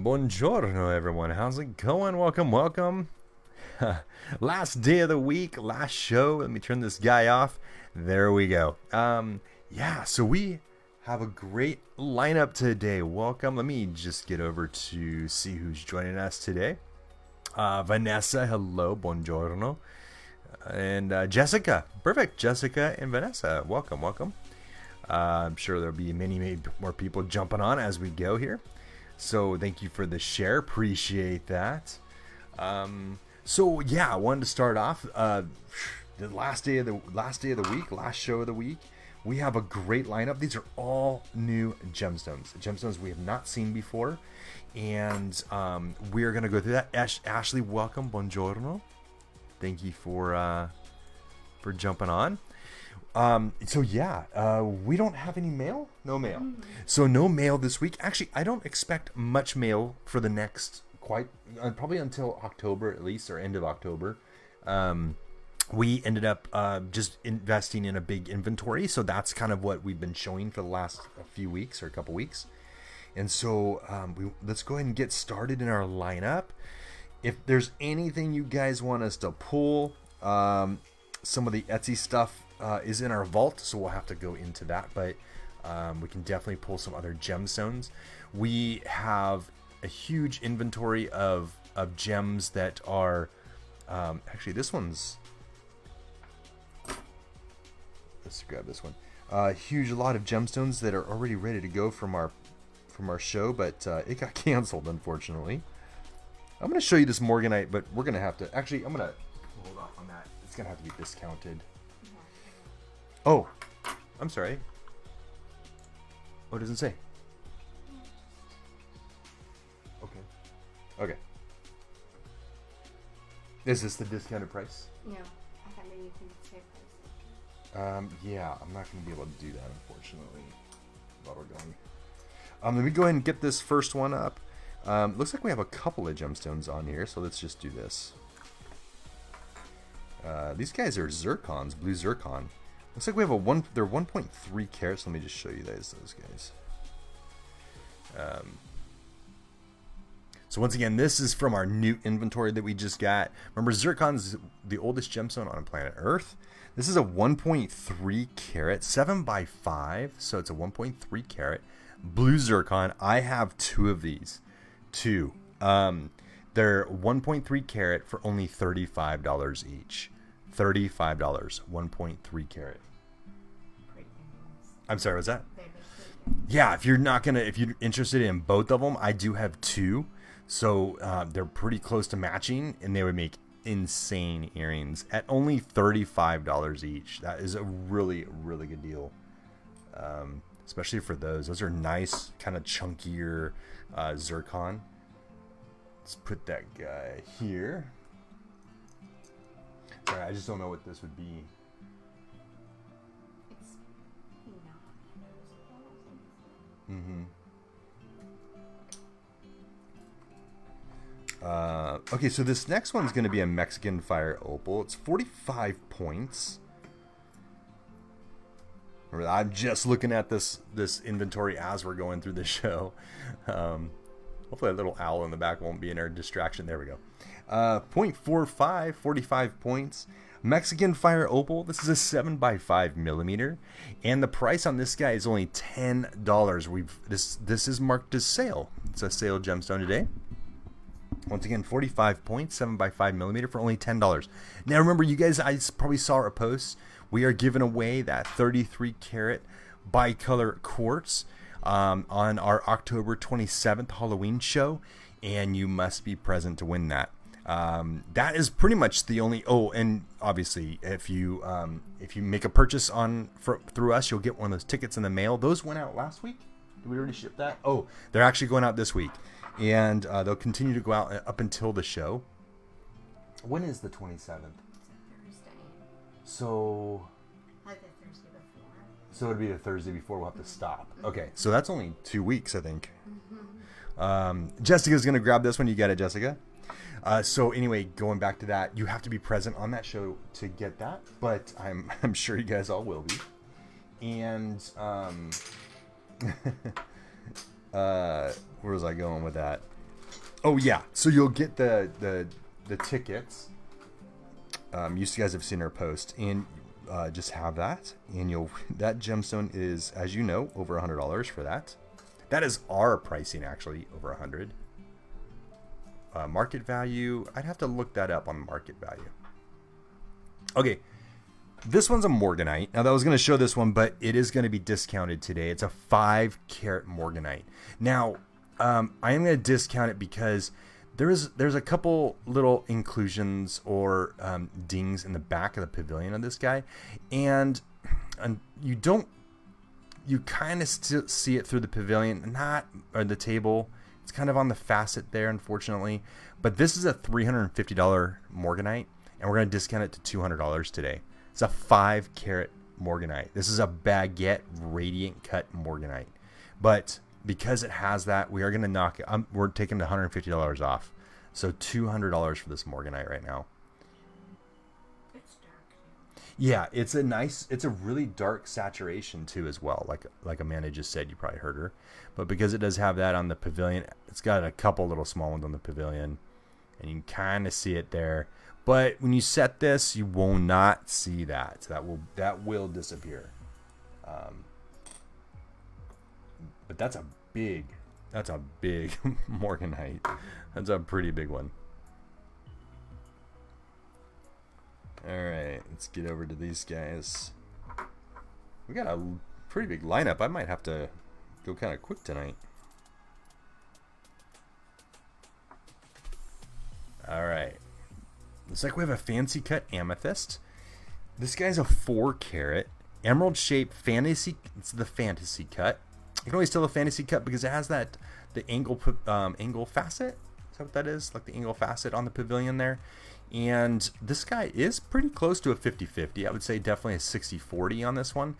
Buongiorno, everyone. How's it going? Welcome. Last day of the week, last show. Let me turn this guy off. There we go. So we have a great lineup today. Welcome. Let me just get over to see who's joining us today. Vanessa, hello, buongiorno. And Jessica. Perfect. Jessica and Vanessa. Welcome. I'm sure there'll be many more people jumping on as we go here. So thank you for the share. Appreciate that. I wanted to start off the last day of the week, last show of the week. We have a great lineup. These are all new gemstones we have not seen before, and we're gonna go through that. Ashley, welcome, buongiorno. Thank you for jumping on. We don't have any mail. No mail. So no mail this week. Actually, I don't expect much mail for the next probably until October at least, or end of October. We ended up just investing in a big inventory, so that's kind of what we've been showing for the last few weeks or a couple weeks. And so let's go ahead and get started in our lineup. If there's anything you guys want us to pull, some of the Etsy stuff is in our vault, so we'll have to go into that, but we can definitely pull some other gemstones. We have a huge inventory of gems that are actually this one's, let's grab this one. Huge lot of gemstones that are already ready to go from our show, but it got canceled, unfortunately. I'm going to show you this morganite, but we're going to have to actually, I'm going to hold off on that. It's going to have to be discounted. Oh, I'm sorry. Oh, it doesn't say. Okay. Is this the discounted price? No, I thought maybe you can say price. Yeah, I'm not going to be able to do that, unfortunately. While we're going. Let me go ahead and get this first one up. Looks like we have a couple of gemstones on here, so let's just do this. These guys are zircons, blue zircon. Looks like we have they're 1.3 carats. Let me just show you those guys. So once again, this is from our new inventory that we just got. Remember, zircon's the oldest gemstone on planet Earth. This is a 1.3 carat, 7x5, so it's a 1.3 carat blue zircon. I have two of these. They're 1.3 carat for only $35 each. $35, 1.3 carat. I'm sorry, what's that? Yeah, if you're interested in both of them, I do have two. So they're pretty close to matching, and they would make insane earrings at only $35 each. That is a really, really good deal, especially for those. Those are nice, kind of chunkier zircon. Let's put that guy here. Sorry, I just don't know what this would be. It's not. Okay, so this next one's going to be a Mexican Fire Opal. It's 45 points. Remember, I'm just looking at this inventory as we're going through the show. Hopefully that little owl in the back won't be in our distraction. There we go. 0.45, 45 points. Mexican Fire Opal. This is a 7x5 millimeter, and the price on this guy is only $10. This is marked as sale. It's a sale gemstone today. Once again, 45 points, 7x5 millimeter for only $10. Now remember, you guys, I probably saw our post. We are giving away that 33 carat bicolor quartz on our October 27th Halloween show, and you must be present to win that. That is pretty much the only. Oh, and obviously, if you make a purchase through us, you'll get one of those tickets in the mail. Those went out last week. Did we already ship that? Oh, they're actually going out this week, and they'll continue to go out up until the show. When is the 27th? It's a Thursday. So. Like the Thursday before. So it'd be the Thursday before. We'll have to stop. Okay, so that's only 2 weeks, I think. Jessica's gonna grab this one. You got it, Jessica. So anyway, going back to that, you have to be present on that show to get that, but I'm sure you guys all will be. And where was I going with that? Oh yeah, so you'll get the tickets. You guys have seen our post, and just have that, and that gemstone is, as you know, over $100 for that. That is our pricing, actually, over $100. Market value, I'd have to look that up on market value. Okay, this one's a morganite. Now, I was going to show this one, but it is going to be discounted today. It's a 5-carat morganite. Now, I am going to discount it because there's a couple little inclusions or dings in the back of the pavilion of this guy, and you kind of still see it through the pavilion, or the table. It's kind of on the facet there, unfortunately. But this is a $350 morganite, and we're going to discount it to $200 today. It's a 5-carat morganite. This is a baguette radiant cut morganite. But because it has that, we are going to knock it. We're taking the $150 off. So $200 for this morganite right now. It's dark. Yeah, it's a really dark saturation too as well. Like Amanda just said, you probably heard her. But because it does have that on the pavilion, it's got a couple little small ones on the pavilion, and you can kind of see it there. But when you set this, you will not see that. That will disappear. But that's a big morganite. That's a pretty big one. All right, let's get over to these guys. We got a pretty big lineup. I might have to go kind of quick tonight. All right. Looks like we have a fancy cut amethyst. This guy's a 4-carat emerald shaped fantasy. It's the fantasy cut. You can always tell the fantasy cut because it has the angle facet. Is that what that is? Like the angle facet on the pavilion there. And this guy is pretty close to a 50-50. I would say definitely a 60-40 on this one.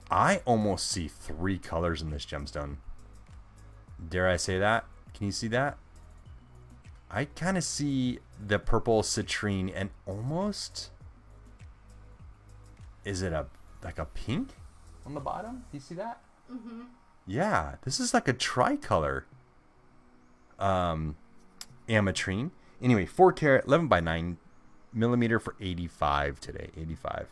I almost see 3 colors in this gemstone. Dare I say that? Can you see that? I kind of see the purple citrine and almost... Is it like a pink on the bottom? Do you see that? Mm-hmm. Yeah, this is like a tricolor Ametrine. Anyway, 4-carat, 11 by 9 millimeter for $85 today. $85.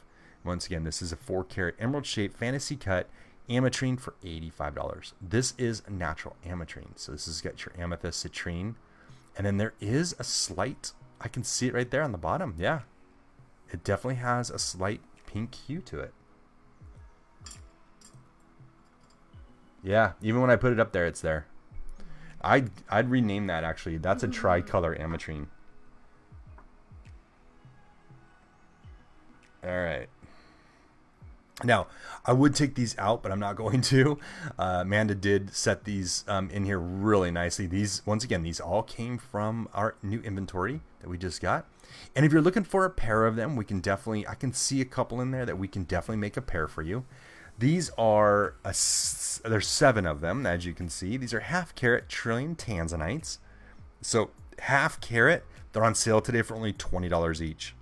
Once again, this is a 4-carat emerald shaped fantasy cut Ametrine for $85. This is a natural Ametrine. So this has got your amethyst citrine. And then there is a slight, I can see it right there on the bottom. Yeah, it definitely has a slight pink hue to it. Yeah, even when I put it up there, it's there. I'd rename that, actually. That's a tricolor Ametrine. All right. Now, I would take these out, but I'm not going to. Amanda did set these in here really nicely. These, once again, these all came from our new inventory that we just got. And if you're looking for a pair of them, we can definitely, I can see a couple in there that we can definitely make a pair for you. These are, there's 7 of them, as you can see. These are 1/2-carat Trillion Tanzanites. So 1/2-carat, they're on sale today for only $20 each.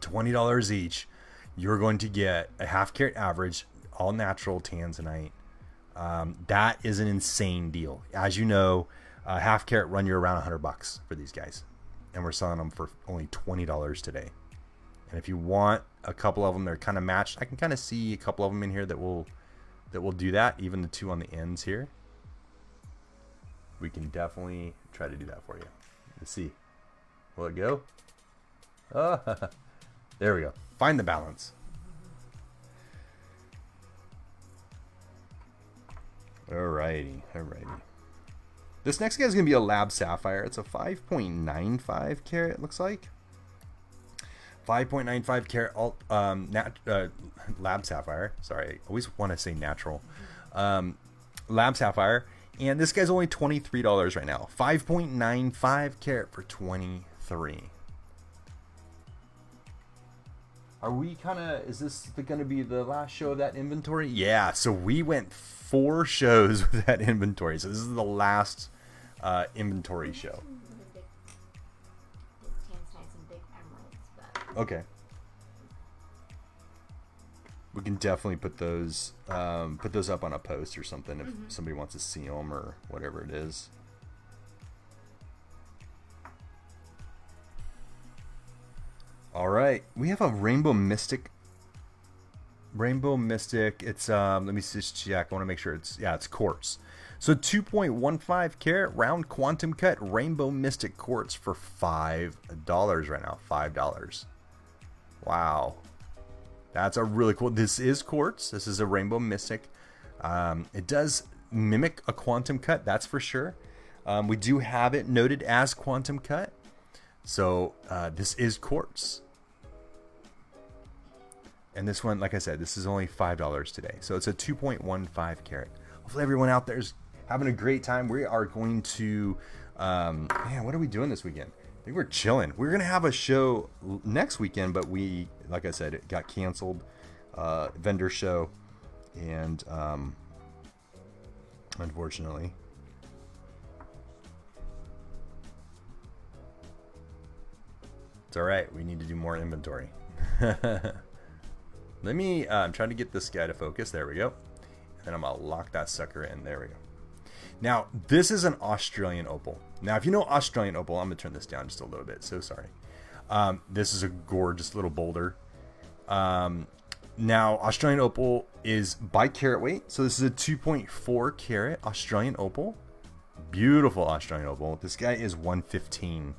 $20 each. You're going to get a 1/2-carat average, all natural Tanzanite. That is an insane deal. As you know, 1/2-carat run you around $100 for these guys. And we're selling them for only $20 today. And if you want a couple of them, they're kind of matched. I can kind of see a couple of them in here that will do that. Even the 2 on the ends here. We can definitely try to do that for you. Let's see. Will it go? Oh, there we go. Find the balance. Alrighty. This next guy is going to be a Lab Sapphire. It's a 5.95 carat, it looks like. 5.95 carat Lab Sapphire. Sorry, I always want to say natural. Lab Sapphire. And this guy's only $23 right now. 5.95 carat for $23. Are we kind of, is this going to be the last show of that inventory? Yeah, so we went 4 shows with that inventory. So this is the last inventory show. Okay. We can definitely put those up on a post or something if somebody wants to see them or whatever it is. All right, we have a Rainbow Mystic. Rainbow Mystic. It's let me just check. I want to make sure it's quartz. So 2.15 carat round quantum cut Rainbow Mystic quartz for $5 right now. $5. Wow, that's a really cool. This is quartz. This is a Rainbow Mystic. It does mimic a quantum cut, that's for sure. We do have it noted as quantum cut. So this is quartz. And this one, like I said, this is only $5 today. So it's a 2.15 carat. Hopefully everyone out there is having a great time. We are going to, man, what are we doing this weekend? I think we're chilling. We're going to have a show next weekend, but we, like I said, it got canceled. Vendor show. And unfortunately. It's all right. We need to do more inventory. Let me, I'm trying to get this guy to focus. There we go. And then I'm going to lock that sucker in. There we go. Now, this is an Australian opal. Now, if you know Australian opal, I'm going to turn this down just a little bit. So sorry. This is a gorgeous little boulder. Now, Australian opal is by carat weight. So this is a 2.4 carat Australian opal. Beautiful Australian opal. This guy is 115.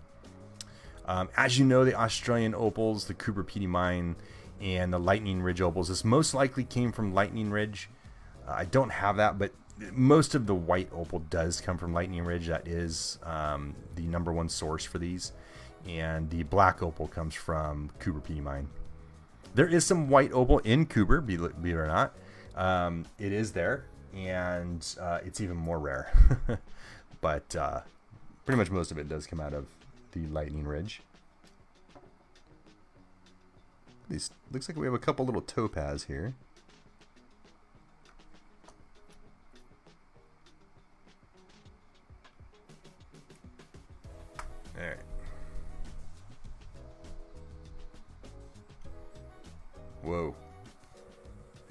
As you know, the Australian opals, the Cooper Pedy mine, and the Lightning Ridge opals, this most likely came from Lightning Ridge. I don't have that, but most of the white opal does come from Lightning Ridge. That is the #1 source for these. And the black opal comes from Cooper Pedy mine. There is some white opal in Cooper, believe it or not. It is there, and it's even more rare. But pretty much most of it does come out of the Lightning Ridge. These looks like we have a couple little topaz here. All right. Whoa.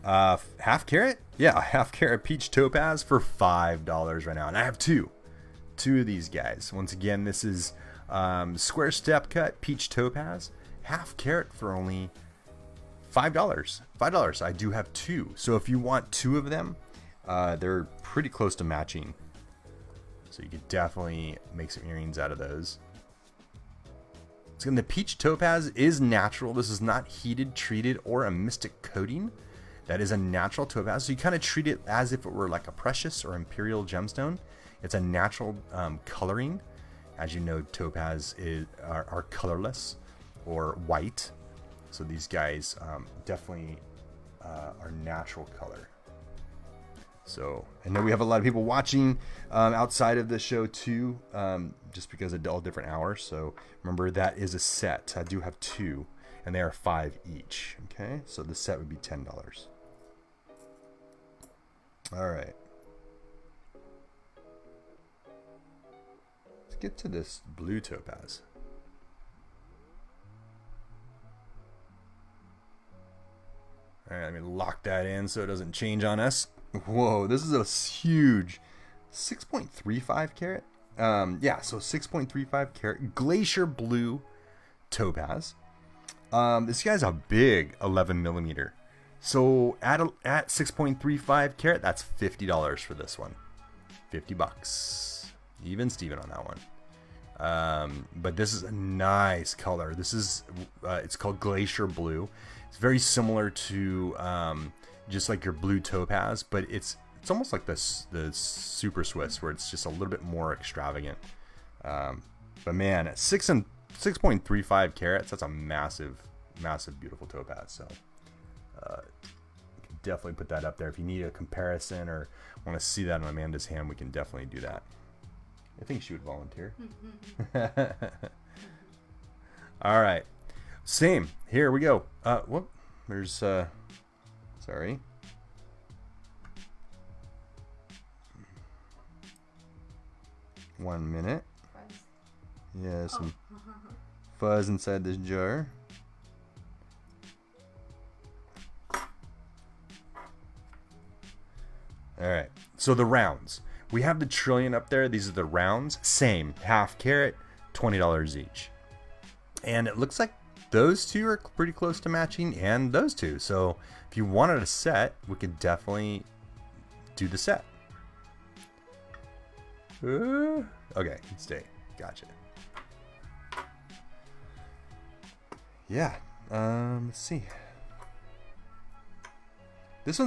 Half carat? Yeah, half carat peach topaz for $5 right now. And I have two of these guys. Once again, this is square step cut peach topaz, half carat for only $5. I do have two. So if you want two of them, they're pretty close to matching. So you could definitely make some earrings out of those. So the peach topaz is natural. This is not heated, treated, or a mystic coating. That is a natural topaz. So you kind of treat it as if it were like a precious or imperial gemstone. It's a natural coloring. As you know, topaz are colorless or white. So these guys definitely are natural color. So I know we have a lot of people watching outside of the show too, just because of all different hours. So remember, that is a set. I do have two, and they are $5 each. Okay, so the set would be $10. All right. Let's get to this blue topaz. All right, let me lock that in so it doesn't change on us. Whoa, this is a huge 6.35 carat. Yeah, so 6.35 carat Glacier blue topaz. This guy's a big 11 millimeter. So at 6.35 carat, that's $50 for this one. $50. Even Steven on that one. But this is a nice color. This is it's called Glacier blue. It's very similar to just like your blue topaz, but it's almost like the Super Swiss, where it's just a little bit more extravagant. But man, at 6.35 carats, that's a massive beautiful topaz. So you can definitely put that up there. If you need a comparison or want to see that on Amanda's hand, we can definitely do that. I think she would volunteer. All right, same. Here we go. Whoop. There's sorry. One minute. Yeah, some fuzz inside this jar. All right, so the rounds. We have the Trillion up there. These are the rounds. Same, half carat, $20 each. And it looks like those two are pretty close to matching, and those two. So if you wanted a set, we could definitely do the set. Okay, stay. Gotcha. Yeah. Let's see. This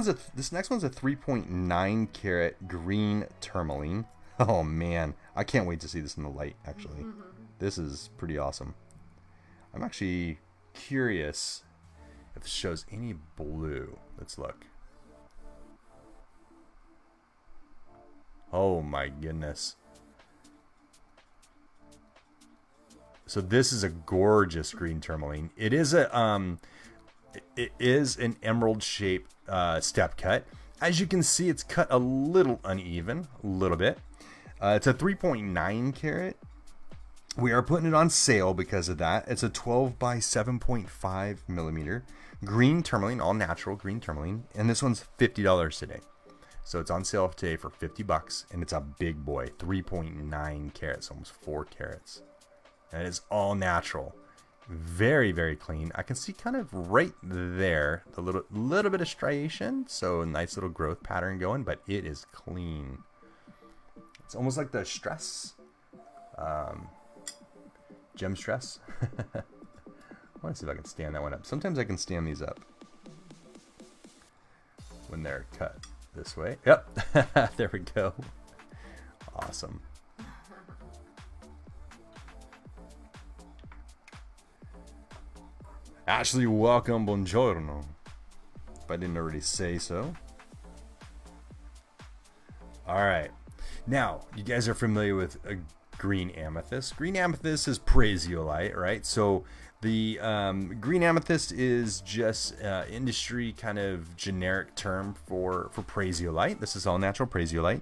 next one's a 3.9 carat green tourmaline. Oh man, I can't wait to see this in the light. Actually, this is pretty awesome. I'm actually curious if it shows any blue. Let's look. Oh my goodness. So this is a gorgeous green tourmaline. It is an emerald shaped step cut. As you can see, it's cut a little uneven, a little bit. It's a 3.9 carat. We are putting it on sale because of that. It's a 12 by 7.5 millimeter green tourmaline, all natural green tourmaline, and this one's $50 today. So it's on sale today for $50, and it's a big boy, 3.9 carats, almost 4 carats. And it's all natural. Very, very clean. I can see kind of right there the little bit of striation, so a nice little growth pattern going, but it is clean. It's almost like the stress, gem stress. I want to see if I can stand that one up. Sometimes I can stand these up when they're cut this way. Yep, there we go. Awesome. Ashley, welcome, buongiorno. If I didn't already say so. All right. Now, you guys are familiar with a green amethyst. Green amethyst is praisiolite, right? So the green amethyst is just industry kind of generic term for praisiolite. This is all natural praisiolite.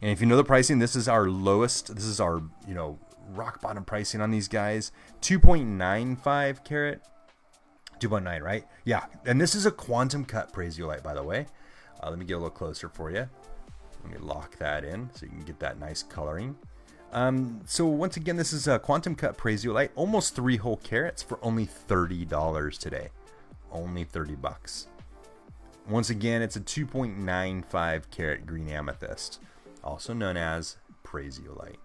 And if you know the pricing, this is our lowest. This is our, rock bottom pricing on these guys. 2.95 carat. 2.9, right? Yeah, and this is a quantum cut praisiolite, by the way. Let me get a little closer for you. Let me lock that in so you can get that nice coloring. So once again, this is a quantum cut praisiolite, almost 3 whole carats for only $30 today. Only $30. Once again, it's a 2.95 carat green amethyst, also known as praisiolite.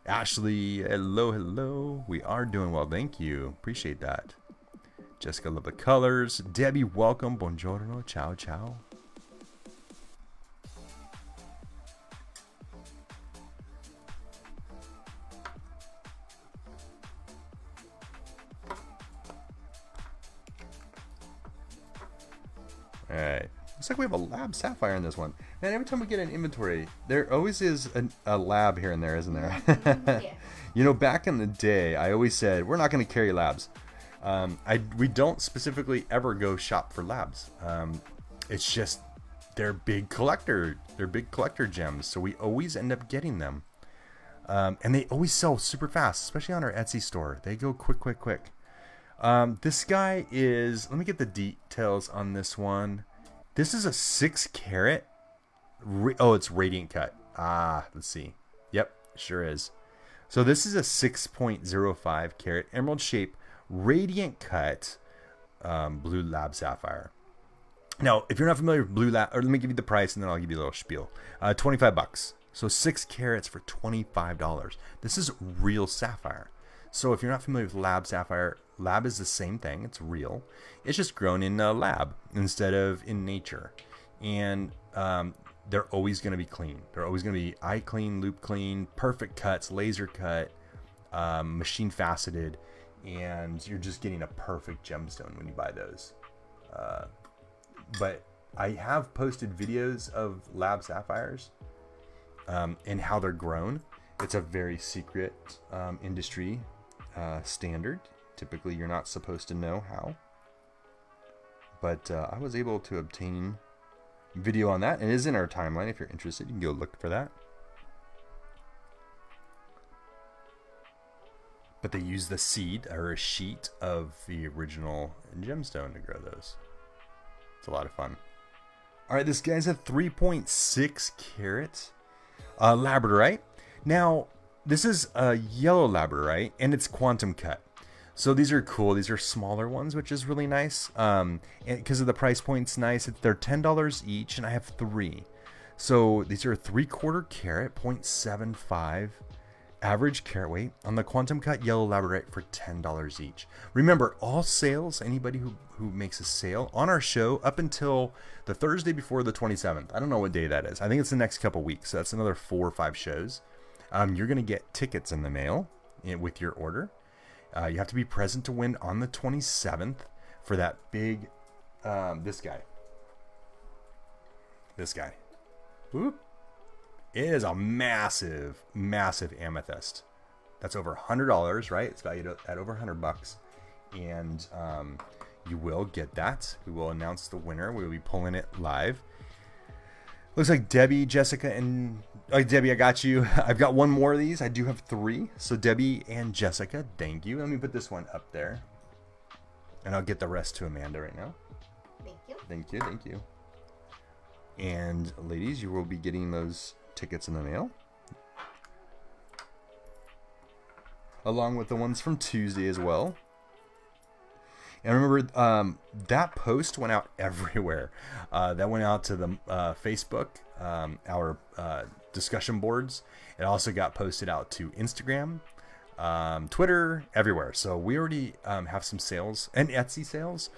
Ashley, hello, hello. We are doing well, thank you. Appreciate that. Jessica, love the colors. Debbie, welcome. Buongiorno. Ciao, ciao. All right. Looks like we have a lab sapphire in this one. And every time we get an inventory, there always is a lab here and there, isn't there? Yeah. Back in the day, I always said, we're not going to carry labs. We don't specifically ever go shop for labs. It's just, they're big collector gems. So we always end up getting them. And they always sell super fast, especially on our Etsy store. They go quick. This guy is, let me get the details on this one. This is a 6 carat. It's radiant cut. Let's see. Yep, sure is. So this is a 6.05 carat emerald shape radiant cut blue lab sapphire. Now, if you're not familiar with blue lab, or let me give you the price and then I'll give you a little spiel. $25. So 6 carats for $25. This is real sapphire. So if you're not familiar with lab sapphire, lab is the same thing. It's real. It's just grown in a lab instead of in nature. And they're always going to be clean. They're always going to be eye clean, loop clean, perfect cuts, laser cut, machine faceted. And you're just getting a perfect gemstone when you buy those. But I have posted videos of lab sapphires and how they're grown. It's a very secret industry standard. Typically, you're not supposed to know how. But I was able to obtain video on that. It is in our timeline. If you're interested, you can go look for that. But they use the seed or a sheet of the original gemstone to grow those. It's a lot of fun. All right, this guy's a 3.6 carat labradorite. Now, this is a yellow labradorite, and it's quantum cut. So these are cool. These are smaller ones, which is really nice. And because of the price point's nice. They're $10 each, and I have 3. So these are 3/4 carat, 0.75 average carat weight on the quantum cut yellow labradorite for $10 each. Remember, all sales, anybody who makes a sale on our show up until the Thursday before the 27th. I don't know what day that is. I think it's the next couple weeks. So that's another 4 or 5 shows. You're going to get tickets in the mail with your order. You have to be present to win on the 27th for that big, this guy. Whoop. It is a massive, massive amethyst. That's over $100, right? It's valued at over $100. And you will get that. We will announce the winner. We will be pulling it live. Looks like Debbie, Jessica, and... Oh, Debbie, I got you. I've got one more of these. I do have 3. So Debbie and Jessica, thank you. Let me put this one up there. And I'll get the rest to Amanda right now. Thank you. Thank you, thank you. And ladies, you will be getting those tickets in the mail. Along with the ones from Tuesday as well. And remember, that post went out everywhere. That went out to the Facebook, our discussion boards. It also got posted out to Instagram, Twitter, everywhere. So we already have some sales and Etsy sales.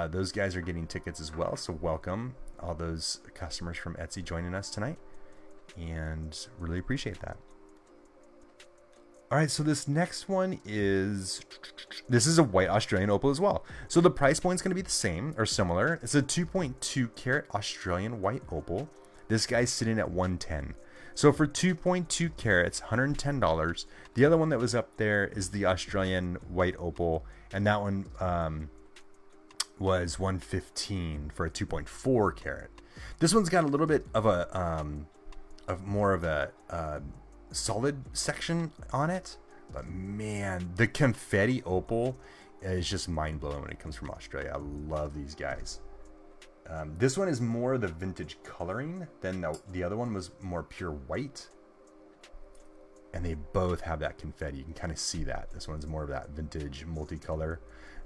Those guys are getting tickets as well. So welcome all those customers from Etsy joining us tonight. And really appreciate that. All right, so this next one is a white Australian opal as well. So the price point is going to be the same or similar. It's a 2.2 carat Australian white opal. This guy's sitting at $110. So for 2.2 carats, $110. The other one that was up there is the Australian white opal, and that one was $115 for a 2.4 carat. This one's got a little bit of a more of a solid section on it, but man, the confetti opal is just mind-blowing when it comes from Australia. I love these guys. This one is more the vintage coloring than the other one was more pure white, and they both have that confetti. You can kind of see that. This one's more of that vintage multicolor,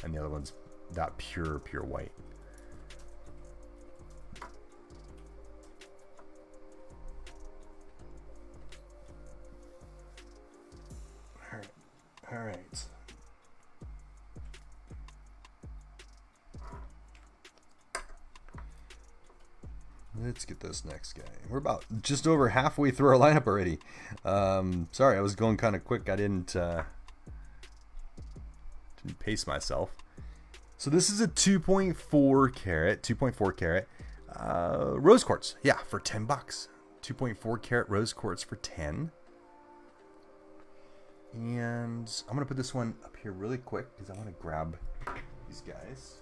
and the other one's that pure white. All right. Let's get this next guy. We're about just over halfway through our lineup already. Sorry, I was going kind of quick. I didn't pace myself. So this is a 2.4 carat rose quartz. Yeah, for $10. 2.4 carat rose quartz for 10. And I'm going to put this one up here really quick because I want to grab these guys.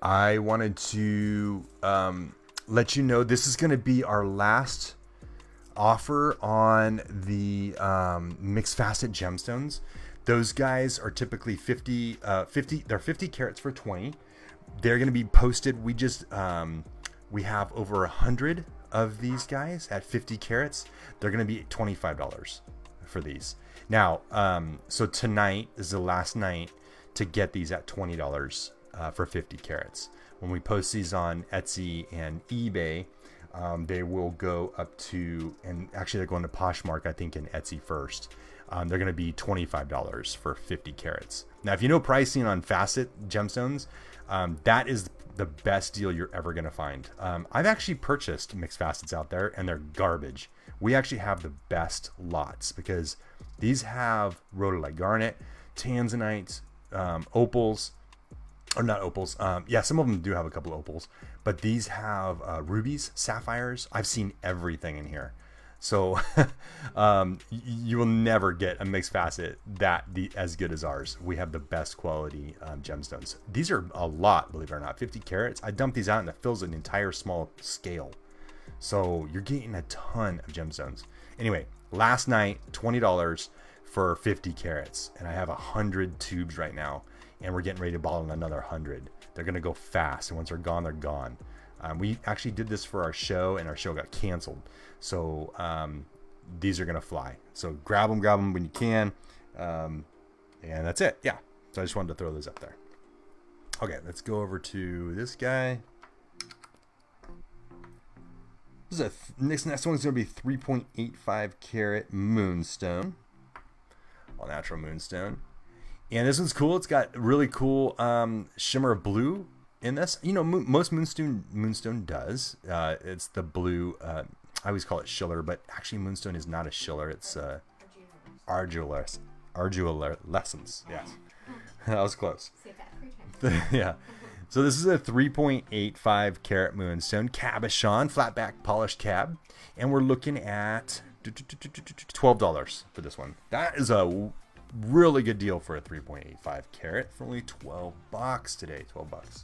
I wanted to let you know this is going to be our last offer on the mixed facet gemstones. Those guys are typically 50 carats for 20. They're going to be posted. We just we have over 100 of these guys at 50 carats. They're going to be $25 for these. Now, so tonight is the last night to get these at $20 for 50 carats. When we post these on Etsy and eBay, they will go up to, and actually they're going to Poshmark, I think, in Etsy first. They're going to be $25 for 50 carats. Now, if you know pricing on facet gemstones, that is the best deal you're ever going to find. I've actually purchased mixed facets out there, and they're garbage. We actually have the best lots because these have rhodolite garnet, tanzanite, opals, or not opals. Yeah, some of them do have a couple of opals, but these have rubies, sapphires. I've seen everything in here. So you will never get a mixed facet as good as ours. We have the best quality gemstones. These are a lot, believe it or not, 50 carats. I dump these out and it fills an entire small scale. So you're getting a ton of gemstones. Anyway, last night, $20 for 50 carats. And I have 100 tubes right now. and we're getting ready to bottle another 100. They're going to go fast, and once they're gone, they're gone. We actually did this for our show, and our show got canceled. So these are going to fly. So grab them when you can. And that's it. Yeah. So I just wanted to throw those up there. Okay, let's go over to this guy. This is next one's going to be 3.85 carat moonstone. All natural moonstone. And this one's cool. It's got really cool shimmer of blue in this. You know, most moonstone does. It's the blue. I always call it schiller, but actually moonstone is not a schiller. It's argiolescence. Yes, that was close. Say that 3 times. Yeah. So this is a 3.85 carat moonstone cabochon, flat back polished cab, and we're looking at $12 for this one. That is a really good deal for a 3.85 carat for only $12 today. $12.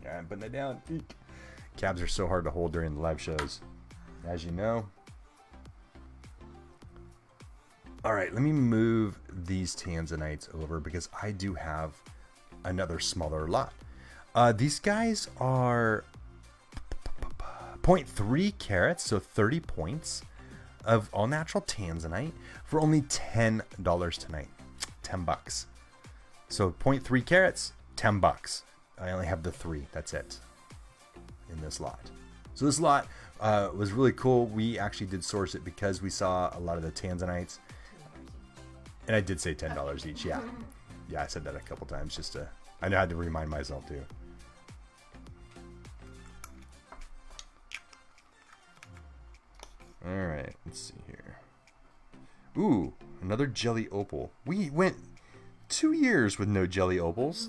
Yeah, I'm putting it down. Eek. Cabs are so hard to hold during the live shows, as you know. All right, let me move these tanzanites over because I do have another smaller lot. These guys are 0.3 carats, so 30 points of all natural tanzanite for only $10 tonight. $10. So 0.3 carats, $10. I only have the 3. That's it in this lot. So this lot was really cool. We actually did source it because we saw a lot of the tanzanites. And I did say $10 each. Yeah. Yeah, I said that a couple times just to... I had to remind myself too. All right, let's see here. Ooh, another jelly opal. We went 2 years with no jelly opals.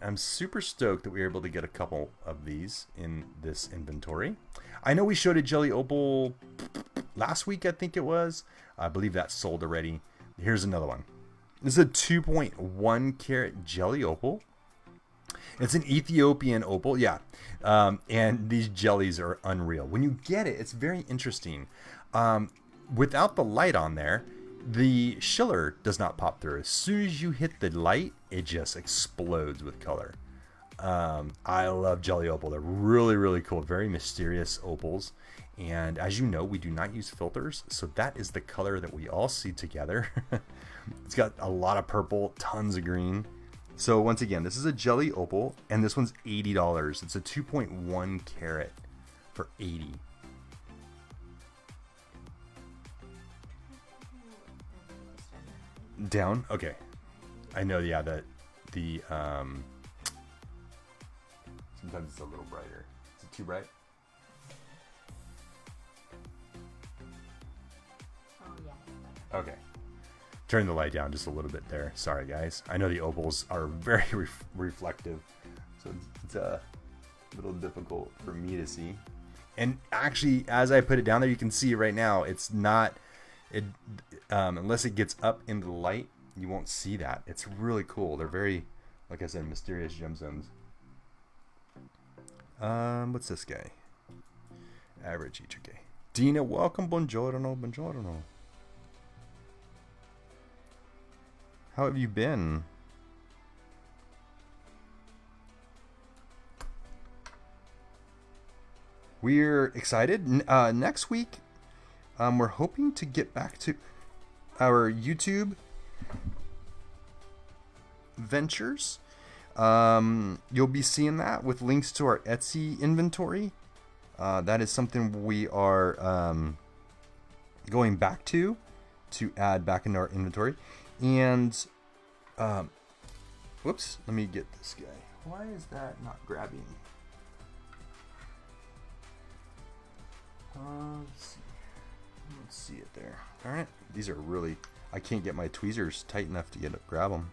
I'm super stoked that we were able to get a couple of these in this inventory. I know we showed a jelly opal last week, I think it was. I believe that sold already. Here's another one. This is a 2.1 carat jelly opal. It's an Ethiopian opal, yeah. And these jellies are unreal. When you get it, it's very interesting. Without the light on there, the schiller does not pop through. As soon as you hit the light, it just explodes with color. I love jelly opal. They're really, really cool. Very mysterious opals. And as you know, we do not use filters. So that is the color that we all see together. It's got a lot of purple, tons of green. So once again, this is a jelly opal, and this one's $80. It's a 2.1 carat for $80. Down? Okay. I know, yeah, the sometimes it's a little brighter. Is it too bright? Oh, yeah. Okay. Turn the light down just a little bit there. Sorry, guys. I know the opals are very reflective, so it's a little difficult for me to see. And actually, as I put it down there, you can see right now, it's not... unless it gets up into the light, you won't see that. It's really cool. They're very, like I said, mysterious gemstones. What's this guy? Average HK. Dina, welcome. Buongiorno, buongiorno. How have you been? We're excited. Next week, we're hoping to get back to our YouTube ventures. You'll be seeing that with links to our Etsy inventory. That is something we are going back to add back into our inventory. And whoops, let me get this guy. Why is that not grabbing? Let's see it there. All right, these are really... I can't get my tweezers tight enough to grab them.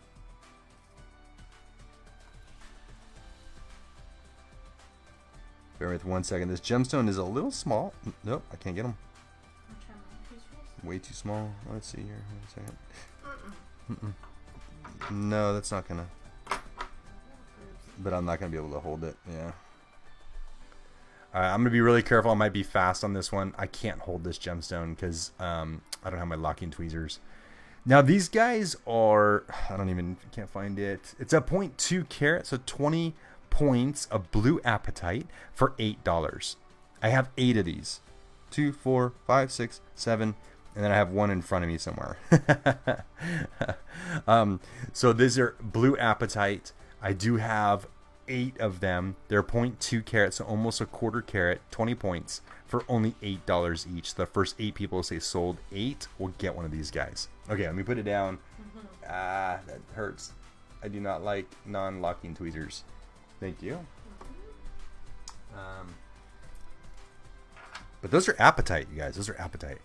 Bear with 1 second. This gemstone is a little small. Nope, I can't get them. Way too small. Let's see here. 1 second. No, that's not gonna. But I'm not gonna be able to hold it. Yeah. I'm gonna be really careful. I might be fast on this one. I can't hold this gemstone because I don't have my locking tweezers. Now these guys are, can't find it. It's a 0.2 carat, so 20 points of blue apatite for $8. I have 8 of these. 2, 4, 5, 6, 7, and then I have one in front of me somewhere. So these are blue apatite. I do have 8 of them. They're 0.2 carat, so almost a quarter carat, 20 points for only $8 each. The first 8 people who say sold 8 will get one of these guys. Okay, let me put it down. That hurts. I do not like non-locking tweezers. Thank you. But those are apatite, you guys. Those are apatite.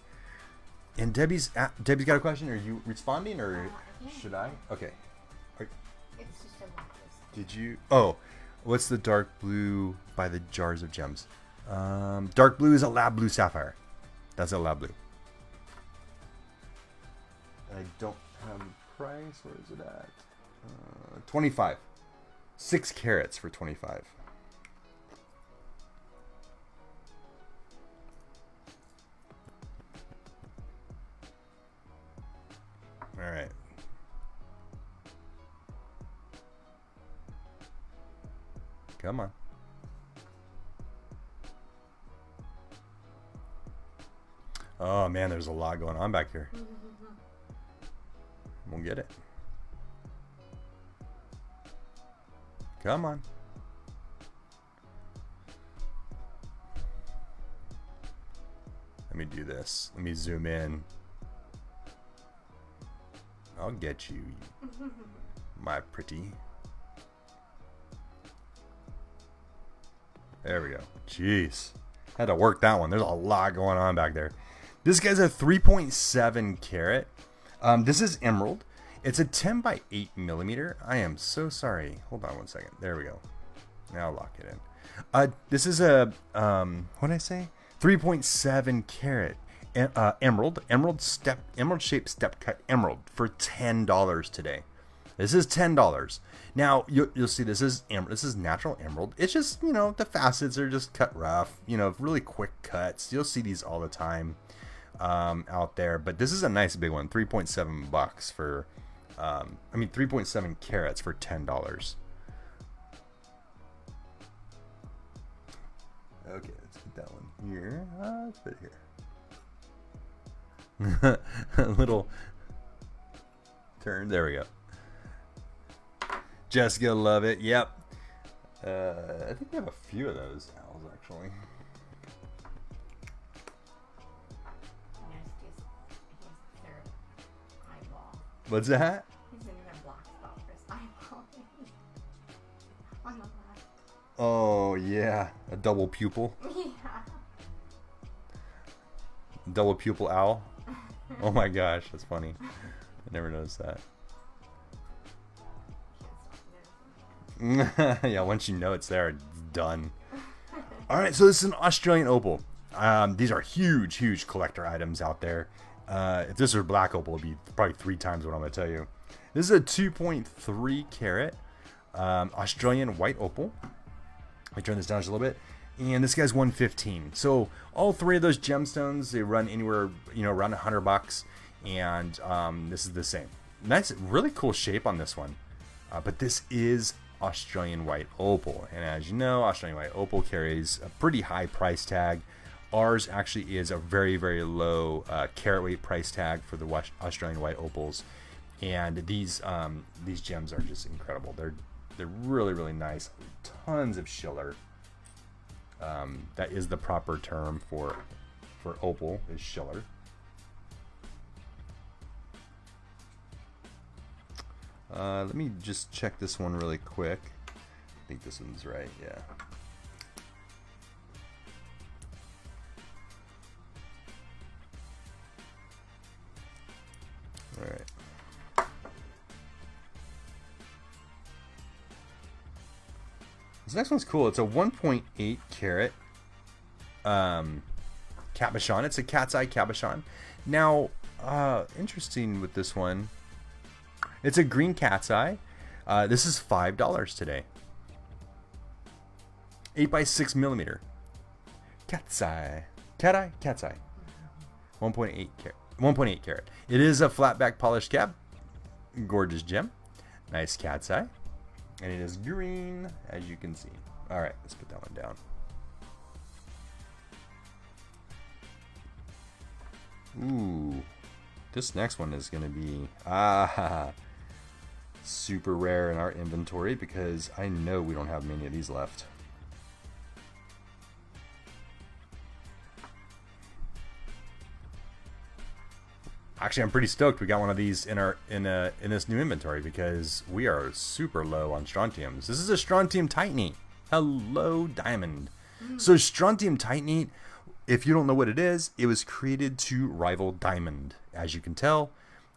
And Debbie's got a question. Are you responding, or should I? Okay. It's just a box. Did you? Oh, what's the dark blue by the jars of gems? Dark blue is a lab blue sapphire. That's a lab blue. I don't have a price. Where is it at? 25. 6 carats for 25. All right. Come on. Oh man, there's a lot going on back here. We'll get it. Come on. Let me do this. Let me zoom in. I'll get you, my pretty. There we go. Jeez. Had to work that one. There's a lot going on back there. This guy's a 3.7 carat. This is emerald. It's a 10 by 8 millimeter. I am so sorry. Hold on one second. There we go. Now I'll lock it in. This is a, what did I say? 3.7 carat emerald shaped step cut emerald for $10 today. This is $10. Now you'll see this is natural emerald. It's just, the facets are just cut rough, really quick cuts. You'll see these all the time out there, but this is a nice big one. 3.7 bucks for 3.7 carats for $10. Okay, let's get that one here. Let's put it here. A little turn. There we go. Jessica, love it. Yep. I think we have a few of those owls actually. What's that? He's in a black spot for his eyeball. On the left. Oh yeah, a double pupil. Yeah. Double pupil owl. Oh my gosh, that's funny. I never noticed that. Yeah, once you know it's there, it's done. All right, so this is an Australian opal. These are huge collector items out there. If this were black opal, it'd be probably 3 times what I'm going to tell you. This is a 2.3 carat Australian white opal. Let me turn this down just a little bit. And this guy's 115. So all 3 of those gemstones, they run anywhere, around $100. And this is the same. Nice, really cool shape on this one. But this is Australian white opal. And as you know, Australian white opal carries a pretty high price tag. Ours actually is a very low carat weight price tag for the Australian white opals, and these gems are just incredible. They're really nice. Tons of schiller. That is the proper term for opal, is schiller. Let me just check this one really quick. I think this one's right. Yeah. All right. This next one's cool. It's a 1.8 carat cabochon. It's a cat's eye cabochon. Now, interesting with this one. It's a green cat's eye. This is $5 today. 8 by 6 millimeter. Cat's eye. Cat eye? Cat's eye. 1.8 carat. 1.8 carat. It is a flat back polished cap. Gorgeous gem. Nice cat's eye. And it is green, as you can see. All right, let's put that one down. Ooh, this next one is going to be super rare in our inventory because I know we don't have many of these left. Actually, I'm pretty stoked we got one of these in this new inventory because we are super low on strontiums. This is a strontium titanite. Hello, diamond. So strontium titanite, if you don't know what it is, it was created to rival diamond. As you can tell,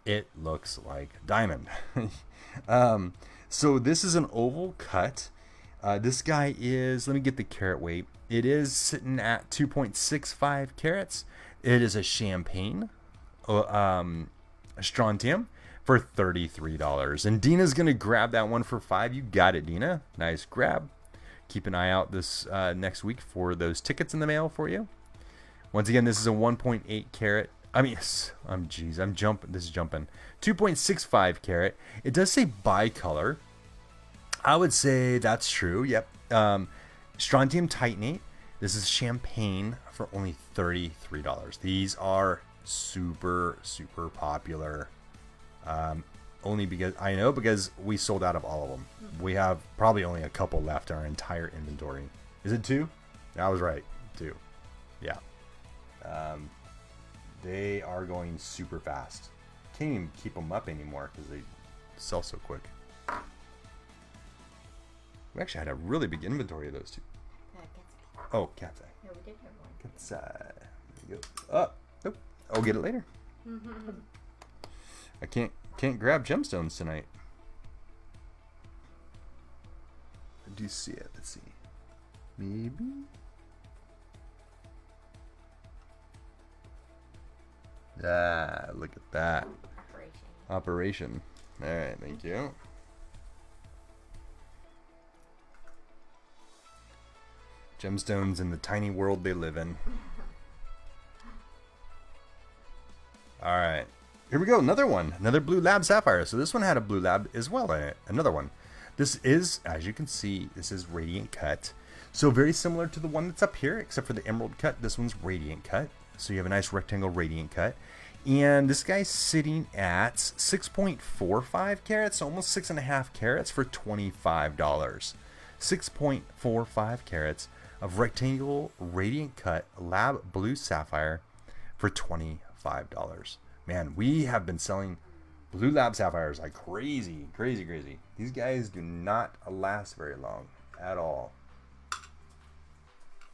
it looks like diamond. So this is an oval cut. This guy is, let me get the carat weight. It is sitting at 2.65 carats. It is a champagne strontium for $33. And Dina's going to grab that one for $5. You got it, Dina. Nice grab. Keep an eye out this next week for those tickets in the mail for you. Once again, this is a 1.8 carat. I mean, I'm jumping. This is jumping. 2.65 carat. It does say bicolor. I would say that's true. Yep. Strontium titanate. This is champagne for only $33. These are super popular. Only because we sold out of all of them. We have probably only a couple left in our entire inventory. Is it 2? I was right. 2. Yeah. They are going super fast. Can't even keep them up anymore because they sell so quick. We actually had a really big inventory of those 2. Oh, cat's eye. No, we did have one. Cat's eye. There you go. Oh, nope. I'll get it later. I can't grab gemstones tonight. I do see it. Let's see. Maybe. Ah, look at that. Operation. All right, thank you. Gemstones in the tiny world they live in. All right. Here we go. Another one. Another blue lab sapphire. So this one had a blue lab as well in it. Another one. This is, as you can see, this is radiant cut. So very similar to the one that's up here, except for the emerald cut. This one's radiant cut. So you have a nice rectangle radiant cut. And this guy's sitting at 6.45 carats, almost 6.5 carats for $25. 6.45 carats of rectangle radiant cut lab blue sapphire for $25. Man, we have been selling blue lab sapphires like crazy. These guys do not last very long at all.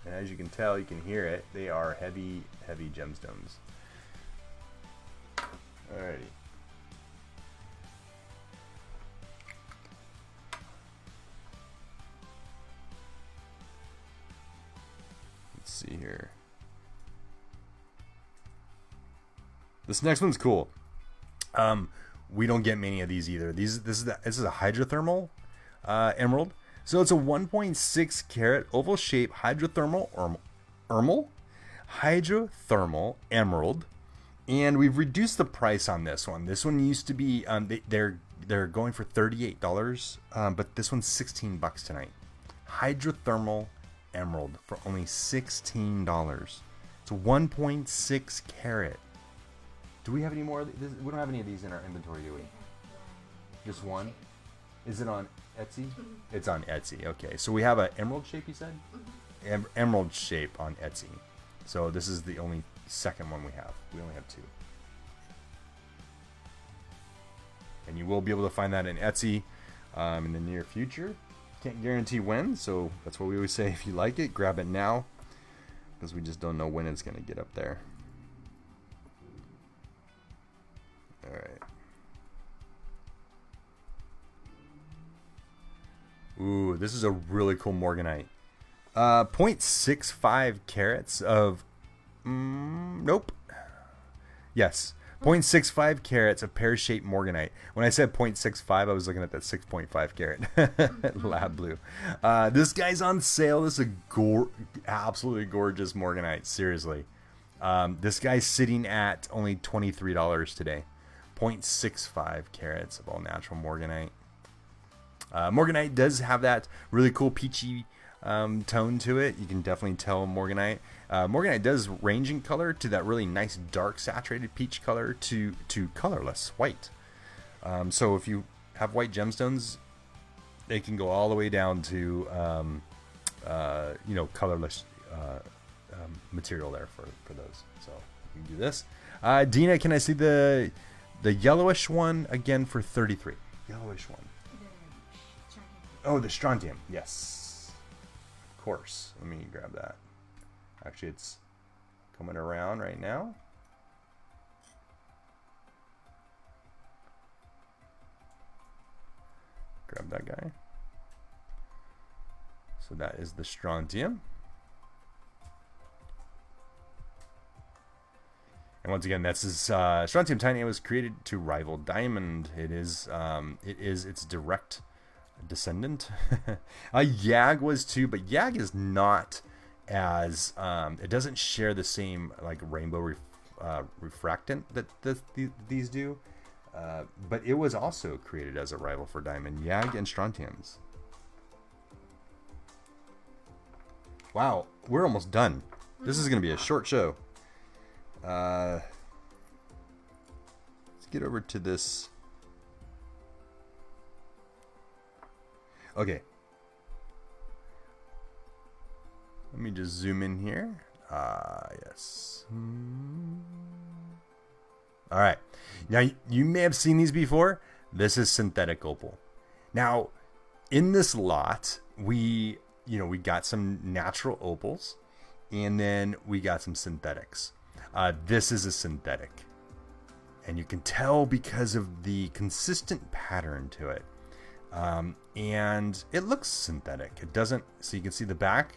And as you can tell, you can hear it, they are heavy gemstones. Alrighty. Let's see here. This next one's cool. We don't get many of these either. This is a hydrothermal emerald. So it's a 1.6 carat oval shape hydrothermal emerald, and we've reduced the price on this one. This one used to be they're going for $38, but this one's $16 tonight. Hydrothermal emerald for only $16. It's a 1.6 carat. Do we have any more? We don't have any of these in our inventory, do we? Just one? Is it on Etsy? It's on Etsy. Okay, so we have an emerald shape, you said? Emerald shape on Etsy. So this is the only second one we have. We only have 2. And you will be able to find that in Etsy in the near future. Can't guarantee when, so that's what we always say. If you like it, grab it now, because we just don't know when it's going to get up there. All right. Ooh, this is a really cool morganite. 0.65 carats of... nope. Yes. 0.65 carats of pear-shaped morganite. When I said 0.65, I was looking at that 6.5 carat lab blue. This guy's on sale. This is a absolutely gorgeous morganite. Seriously. This guy's sitting at only $23 today. 0.65 carats of all natural morganite. Morganite does have that really cool peachy tone to it. You can definitely tell morganite. Morganite does range in color to that really nice dark saturated peach color to colorless white. So if you have white gemstones, they can go all the way down to colorless material there for those. So you can do this. Dina, can I see the yellowish one again for 33? Yellowish one. Oh, the strontium. Yes. Of course. Let me grab that. Actually, it's coming around right now. Grab that guy. So that is the strontium. And once again, that's his strontium titanium was created to rival diamond. It is its direct descendant. YAG was too, but YAG is not as it doesn't share the same like rainbow refractant that these do. But it was also created as a rival for diamond. YAG and strontiums. Wow, we're almost done. This is going to be a short show. Let's get over to this. Okay. Let me just zoom in here. Yes. All right. Now, you may have seen these before. This is synthetic opal. Now, in this lot, we got some natural opals, and then we got some synthetics. This is a synthetic, and you can tell because of the consistent pattern to it, and it looks synthetic. It doesn't. So you can see the back.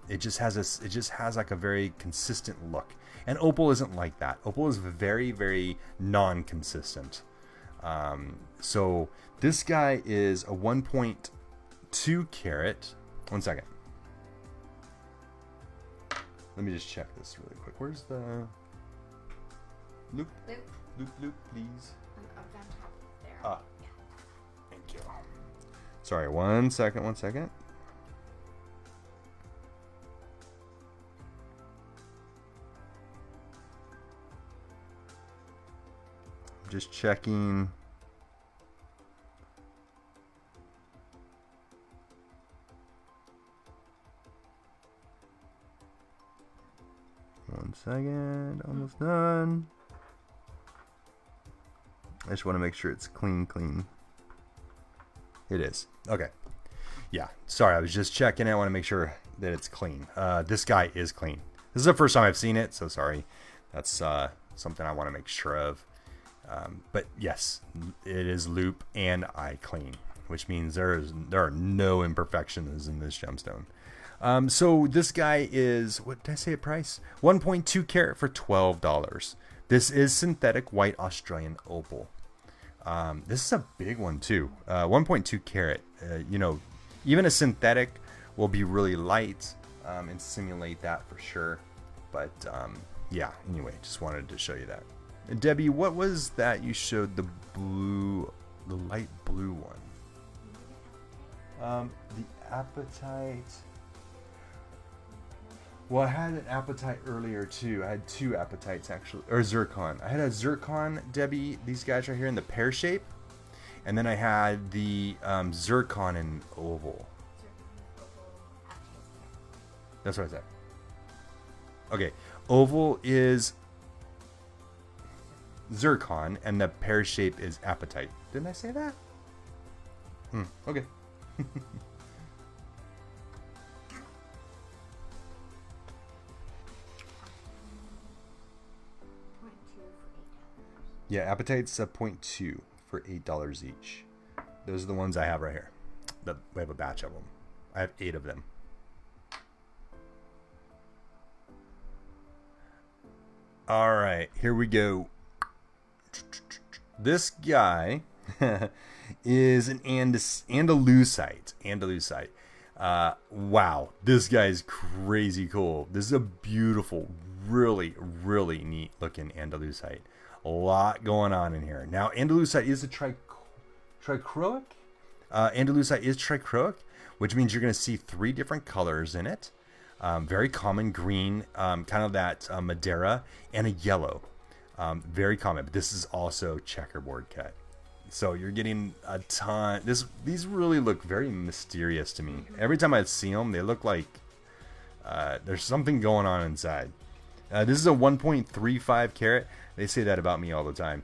It just has like a very consistent look, and opal isn't like that. Opal is very, very non-consistent. So this guy is a 1.2 carat. 1 second. Let me just check this really quick. Where's the loop? Loop, please. Up on top there. Ah, yeah. Thank you. Sorry, 1 second. 1 second. Just checking. One second, almost done. I just want to make sure it's clean. It is. Okay. Yeah, sorry, I was just checking. I want to make sure that it's clean. This guy is clean. This is the first time I've seen it, so sorry. That's something I want to make sure of. But yes, it is loop and eye clean, which means there are no imperfections in this gemstone. So this guy is, what did I say a price? 1.2 carat for $12. This is synthetic white Australian opal. This is a big one too. 1.2 carat. Even a synthetic will be really light and simulate that for sure. But yeah, anyway, just wanted to show you that. And Debbie, what was that you showed the light blue one? The apatite. Well, I had an apatite earlier too. I had two apatites actually, or zircon. I had a zircon, Debbie, these guys right here in the pear shape. And then I had the zircon in oval. That's what I said. Okay, oval is zircon and the pear shape is apatite. Didn't I say that? Okay. Yeah, apatite's a 0.2 for $8 each. Those are the ones I have right here. We have a batch of them. I have 8 of them. All right, here we go. This guy is an Andalusite. Wow, this guy is crazy cool. This is a beautiful, really, really neat looking Andalusite. A lot going on in here. Now, Andalusite is a trichroic. Andalusite is trichroic, which means you're going to see 3 different colors in it. Very common green, kind of that Madeira, and a yellow. Very common, but this is also checkerboard cut. So you're getting a ton. These really look very mysterious to me. Every time I see them, they look like there's something going on inside. This is a 1.35 carat. They say that about me all the time.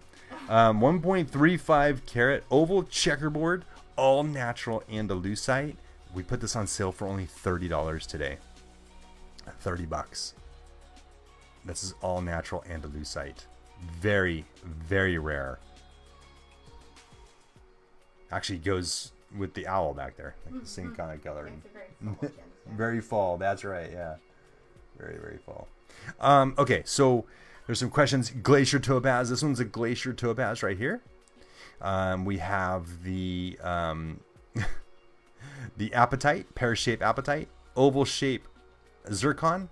1.35 carat oval checkerboard, all natural Andalusite. We put this on sale for only $30 today. $30. This is all natural Andalusite. Very, very rare. Actually goes with the owl back there. Like the same kind of coloring. Very fall. That's right. Yeah. Very, very fall. Okay. So there's some questions. Glacier Topaz. This one's a Glacier Topaz right here. We have the the apatite, pear-shaped apatite, oval shape zircon.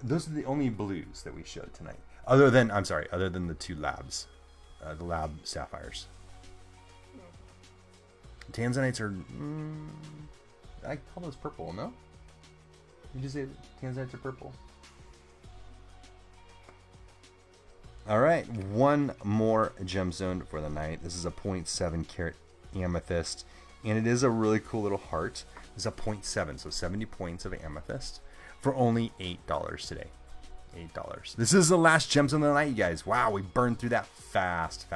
Those are the only blues that we showed tonight. Other than the 2 labs, the lab sapphires. Tanzanites are, I call those purple, no? Did you say Tanzanites are purple? All right, one more gemstone for the night. This is a 0.7 carat amethyst, and it is a really cool little heart. It's a 0.7, so 70 points of amethyst for only $8 today. $8. This is the last gemstone of the night, you guys. Wow, we burned through that fast.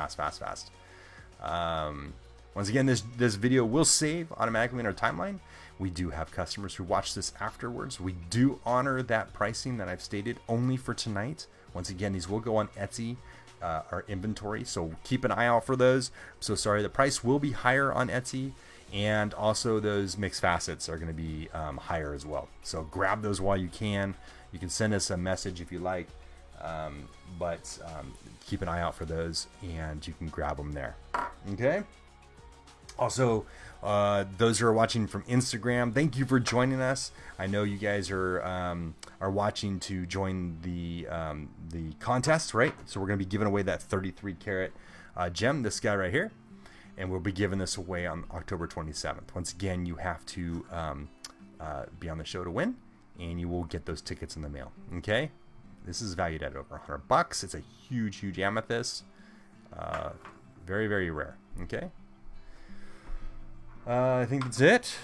Once again, this video will save automatically in our timeline. We do have customers who watch this afterwards. We do honor that pricing that I've stated only for tonight. Once again, these will go on Etsy, our inventory, so keep an eye out for those. I'm so sorry, the price will be higher on Etsy, and also those mixed facets are going to be higher as well. So grab those while you can. You can send us a message if you like, but keep an eye out for those, and you can grab them there. Okay. Also, those who are watching from Instagram, thank you for joining us. I know you guys are watching to join the contest, right? So we're going to be giving away that 33 carat gem, this guy right here, and we'll be giving this away on October 27th. Once again, you have to be on the show to win, and you will get those tickets in the mail. Okay, this is valued at over $100. It's a huge amethyst, very, very rare. Okay. I think that's it.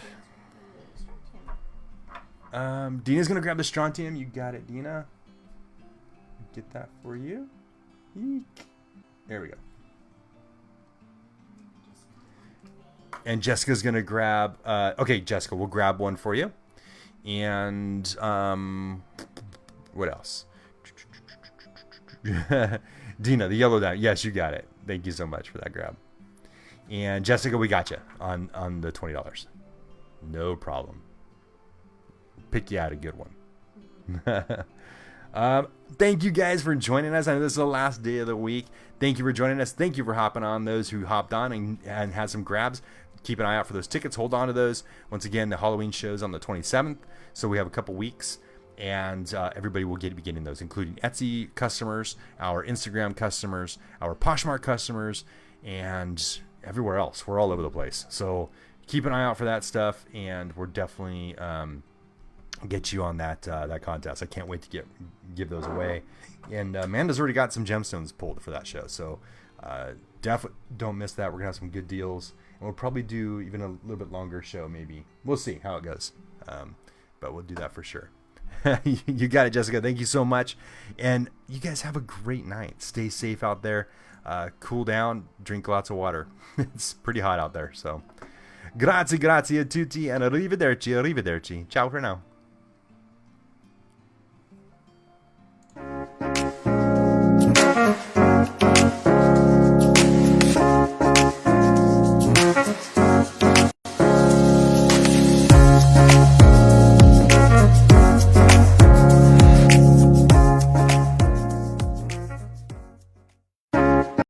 Dina's gonna grab the strontium. You got it, Dina. Get that for you. Eek. There we go. And Jessica's gonna grab. Okay, Jessica, we'll grab one for you. And what else? Dina, the yellow dye. Yes, you got it. Thank you so much for that grab. And Jessica, we got you on the $20. No problem. Pick you out a good one. Thank you guys for joining us. I know this is the last day of the week. Thank you for joining us. Thank you for hopping on. Those who hopped on and had some grabs, keep an eye out for those tickets. Hold on to those. Once again, the Halloween show's on the 27th, so we have a couple weeks, and everybody will be getting those, including Etsy customers, our Instagram customers, our Poshmark customers, and everywhere else. We're all over the place, so keep an eye out for that stuff, and we're definitely get you on that contest. I can't wait to give those away. And Amanda's already got some gemstones pulled for that show, so definitely don't miss that. We're gonna have some good deals, and we'll probably do even a little bit longer show. Maybe we'll see how it goes, but we'll do that for sure. You got it, Jessica. Thank you so much, and you guys have a great night. Stay safe out there. Cool down, drink lots of water. It's pretty hot out there. So, grazie a tutti, and arrivederci. Ciao for now.